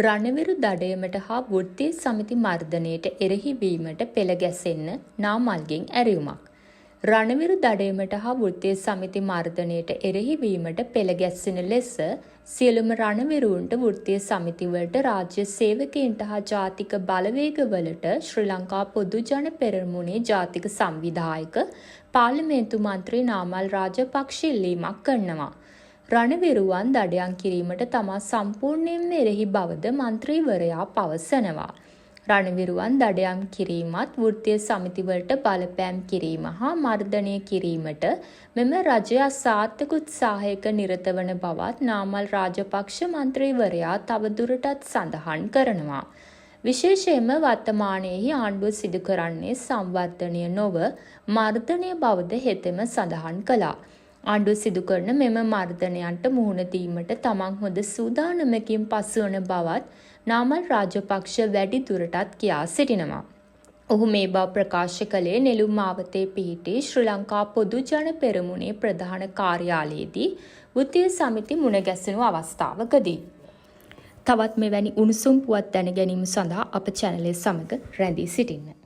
රණවිරු දඩයමට හා වෘත්තීය සමිති මර්ධනයට එරෙහි වීමට පෙළ ගැසෙන්න නාමල්ගෙන් ඇරයුමක්. රණවිරු දඩයමට හා වෘත්තීය සමිති මර්ධනයට එරෙහි වීමට පෙළ ගැස්සෙන ලෙස සියලුම රණවිරුන්ට වෘත්තීය සමිතිවලට රාජ්‍ය සේවකයන්ට හා ජාතික බලවේගවලට ශ්‍රී ලංකා පොදු ජන පෙරමුණේ ජාතික සංවිධායක පාර්ලිමේන්තු මන්ත්‍රී නාමල් රාජපක්ෂ ඉල්ලීමක් කරනවා. රණවිරුවන් දඩයම් කිරීමට තමා සම්පූර්ණයෙන්ම එරෙහි බවද මන්ත්‍රීවරයා පවසනවා. රණවිරුවන් දඩයම් කිරීමත් වෘත්තීය සමිතිවලට බලපෑම් කිරීම හා මර්ධනය කිරීමට මෙම රජය අසාර්ථක උත්සාහයක නිරත වන බවත් නාමල් රාජපක්ෂ මන්ත්‍රීවරයා තවදුරටත් සඳහන් කරනවා. විශේෂයෙන්ම වර්තමානයේහි ආණ්ඩුව සිදු කරන්නේ සංවර්ධනය නොව මර්ධනය බවද හෙතෙම සඳහන් කළා. ආණ්ඩුව සිදු කරන මෙම මර්ධනයන්ට මුහුණ දීමට තමන් හොඳ සූදානමකින් පසුවන බවත් නාමල් රාජපක්ෂ වැඩි දුරටත් කියා සිටිනවා. ඔහු මේ බව ප්‍රකාශ කළේ නෙළුම් මාවතේ පිහිටි ශ්‍රී ලංකා පොදු ජන පෙරමුණේ ප්‍රධාන කාර්යාලයේදී වෘත්තීය සමිති මුණ ගැසෙනු අවස්ථාවකදී. තවත් මෙවැනි උණුසුම් පුවත් දැන ගැනීම සඳහා අප චැනලය සමග රැඳී සිටින්න.